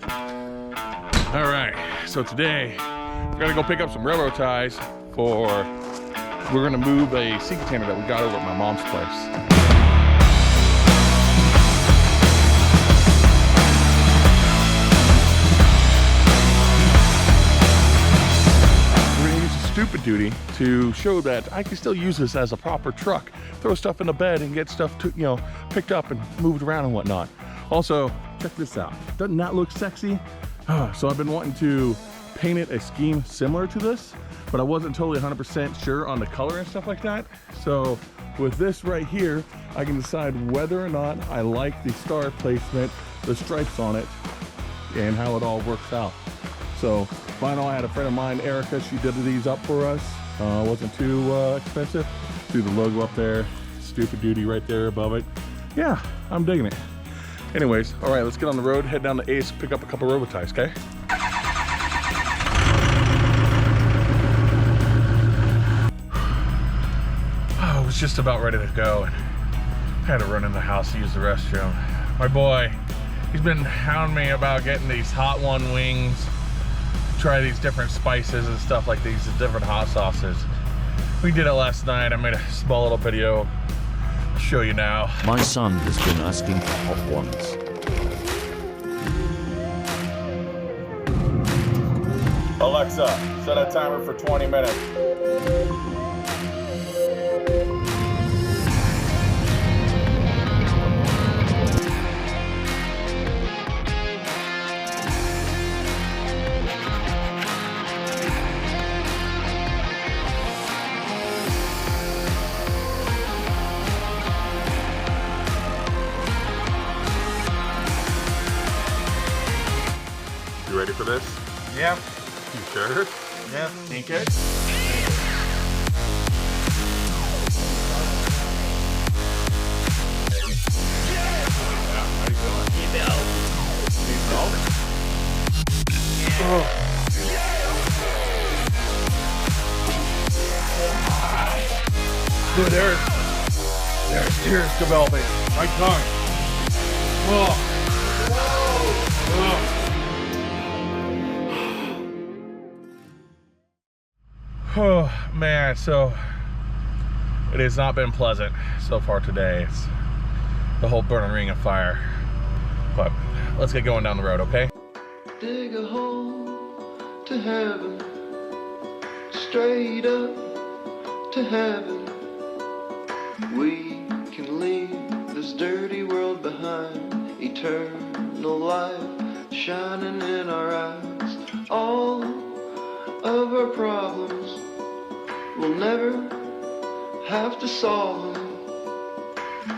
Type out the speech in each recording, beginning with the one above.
All right, so today we're gonna go pick up some railroad ties we're gonna move a sea container that we got over at my mom's place. Stupid duty to show that I can still use this as a proper truck. Throw stuff in the bed and get stuff to, picked up and moved around and whatnot. Also, check this out. Doesn't that look sexy? So I've been wanting to paint it a scheme similar to this, but I wasn't totally 100% sure on the color and stuff like that. So with this right here, I can decide whether or not I like the star placement, the stripes on it, and how it all works out. So final, I had a friend of mine, Erica, she did these up for us. Wasn't too expensive. Threw the logo up there, stupid duty right there above it. Yeah, I'm digging it. Anyways, all right, let's get on the road, head down to Ace, pick up a couple railroad ties, okay? I was just about ready to go and I had to run in the house to use the restroom. My boy, he's been hounding me about getting these Hot One wings, try these different spices and stuff like these, different hot sauces. We did it last night. I made a small little video. I'll show you now. My son has been asking for Hot Ones. Alexa, set a timer for 20 minutes. You ready for this? Yeah. You sure? Yeah. Think it? How you doing? Need help? Oh. Dude, there's tears developing. My tongue. Oh. Oh. Oh man, so it has not been pleasant so far today. It's the whole burning ring of fire. But let's get going down the road, okay? Dig a hole to heaven, straight up to heaven. We can leave this dirty world behind, eternal light shining in our eyes. All of our problems we'll never have to solve them.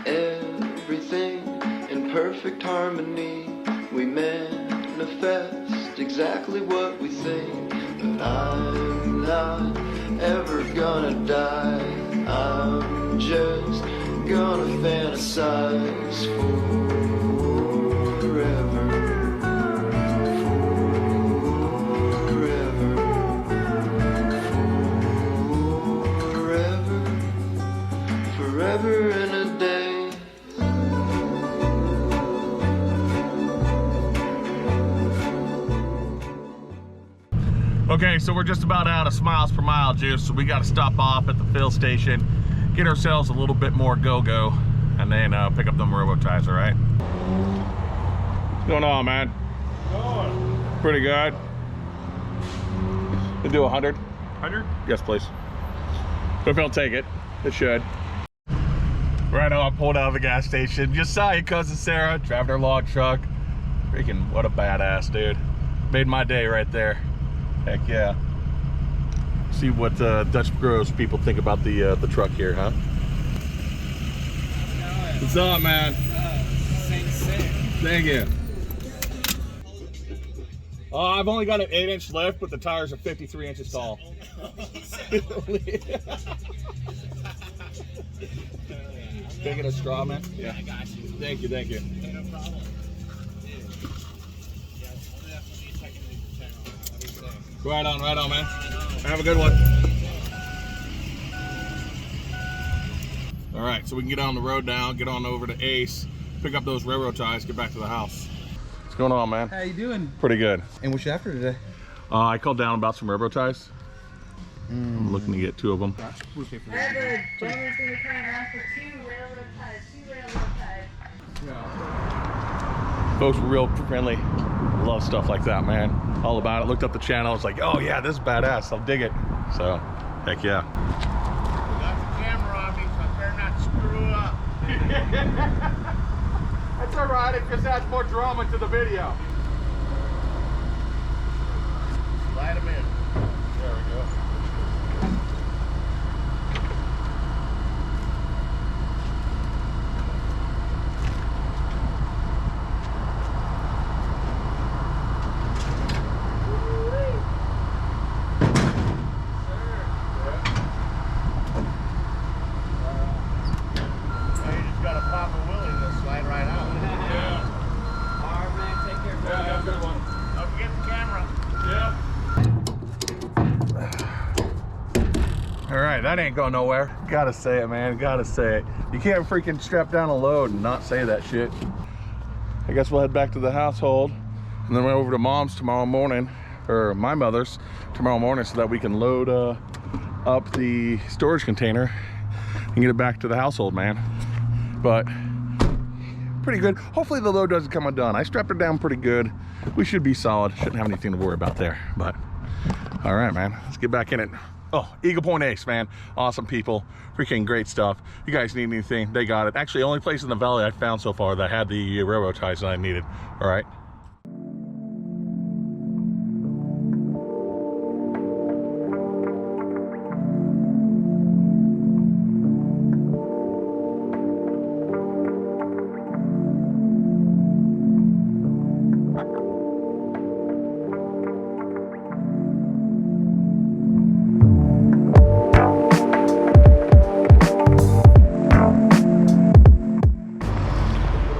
Everything in perfect harmony. We manifest exactly what we think. But I'm not ever gonna die. I'm just gonna fantasize forever. Forever in a day. Okay, so we're just about out of miles per mile juice, so we got to stop off at the fill station, get ourselves a little bit more go-go, and then pick up them railroad ties, all right? What's going on, man? Going. Pretty good. We'll do 100. 100? Yes, please. If it'll take it, it should. Right now, I pulled out of the gas station. Just saw your cousin Sarah driving her log truck. Freaking, what a badass, dude. Made my day right there. Heck yeah. See what Dutch Bros people think about the truck here, huh? What's up, man? Thank you. I've only got an 8-inch lift, but the tires are 53 inches tall. Taking a straw, man? Yeah. I got you. Thank you, thank you. Hey, no problem. Right on, man. Have a good one. All right, so we can get on the road now, get on over to Ace, pick up those railroad ties, get back to the house. What's going on, man? How you doing? Pretty good. And what you after today? I called down about some railroad ties. I'm looking to get 2 of them. The gentleman's gonna come around for 2 railroad ties. 2 railroad ties. Folks were real friendly. Love stuff like that, man. All about it. Looked up the channel. It's like, oh yeah, this is badass. I'll dig it. So, heck yeah. Got the camera on me, so I better not screw up. That's all right. It just adds more drama to the video. Slide them in. There we go. Now you just gotta pop a wheelie and they'll slide right out. Alright, man, take care. Yeah, have a good one. Don't forget the camera. All right, that ain't going nowhere. Gotta say it, man. Gotta say it. You can't freaking strap down a load and not say that shit. I guess we'll head back to the household and then we're over to Mom's tomorrow morning, or my mother's tomorrow morning, so that we can load up the storage container and get it back to the household, man. But pretty good. Hopefully the load doesn't come undone. I strapped it down pretty good. We should be solid. Shouldn't have anything to worry about there. But all right, man, let's get back in it. Oh, Eagle Point Ace, man. Awesome people. Freaking great stuff. You guys need anything, they got it. Actually, only place in the valley I found so far that had the railroad ties that I needed. All right.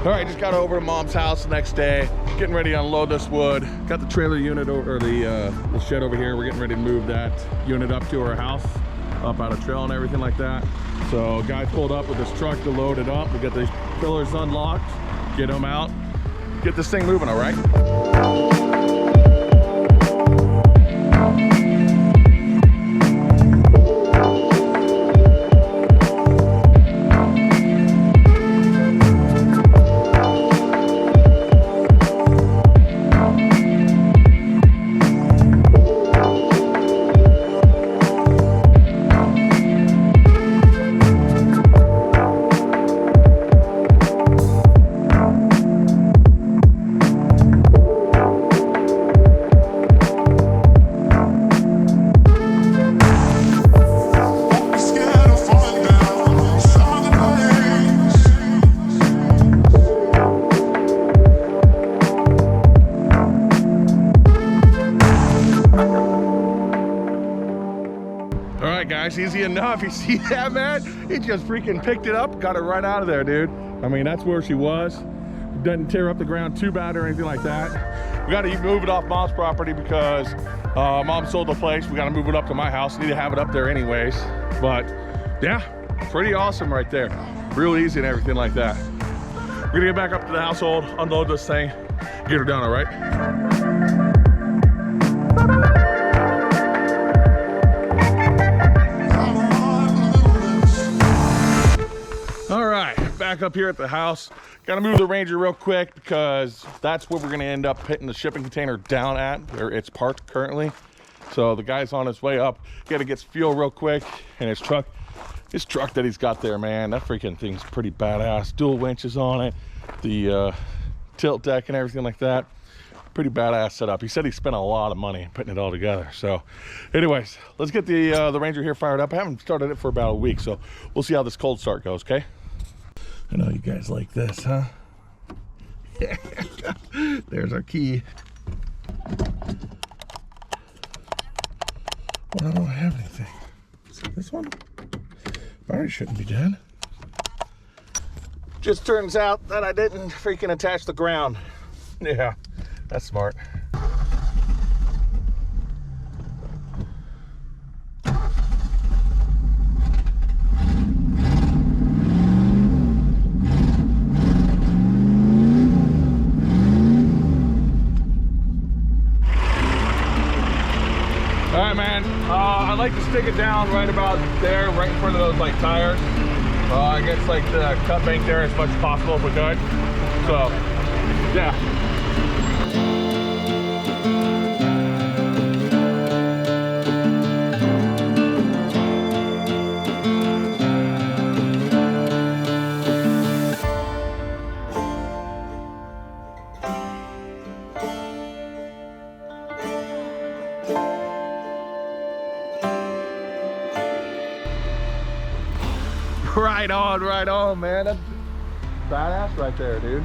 All right, just got over to Mom's house the next day, getting ready to unload this wood. Got the trailer unit over, or the shed over here. We're getting ready to move that unit up to our house, up out of trail and everything like that. So guy pulled up with his truck to load it up. We got these pillars unlocked, get them out, get this thing moving, all right? Guys, easy enough. You see that, man? He just freaking picked it up, got it right out of there, dude. I mean, that's where she was. Doesn't tear up the ground too bad or anything like that. We got to move it off Mom's property because Mom sold the place. We got to move it up to my house. Need to have it up there anyways. But yeah, pretty awesome right there. Real easy and everything like that. We're gonna get back up to the household, unload this thing, get her done, all right? All right, back up here at the house. Gotta move the Ranger real quick because that's where we're gonna end up putting the shipping container down at, where it's parked currently. So the guy's on his way up. Gotta get fuel real quick, and his truck that he's got there, man, that freaking thing's pretty badass. Dual winches on it, the tilt deck and everything like that. Pretty badass setup. He said he spent a lot of money putting it all together. So anyways, let's get the Ranger here fired up. I haven't started it for about a week, so we'll see how this cold start goes, okay? I know you guys like this, huh? There's our key. Well, I don't have anything. Is it this one? Battery shouldn't be dead. Just turns out that I didn't freaking attach the ground. Yeah, that's smart. All right, man. I like to stick it down right about there, right in front of those like tires. I guess like the cut bank there as much as possible if we could. So, yeah. Right on, man. That's badass right there, dude.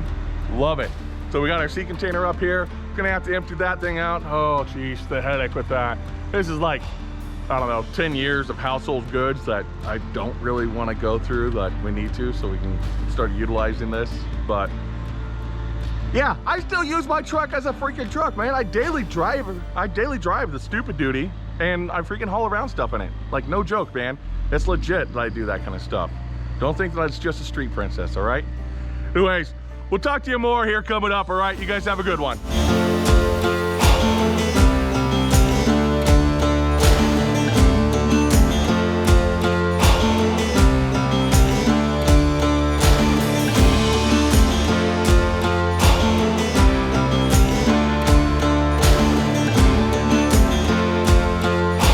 Love it. So we got our sea container up here. Gonna have to empty that thing out. Oh, geez, the headache with that. This is like, I don't know, 10 years of household goods that I don't really want to go through, that we need to, so we can start utilizing this. But yeah, I still use my truck as a freaking truck, man. I daily drive the stupid duty, and I freaking haul around stuff in it. Like, no joke, man. It's legit that I do that kind of stuff. Don't think that it's just a street princess, all right? Anyways, we'll talk to you more here coming up, all right? You guys have a good one.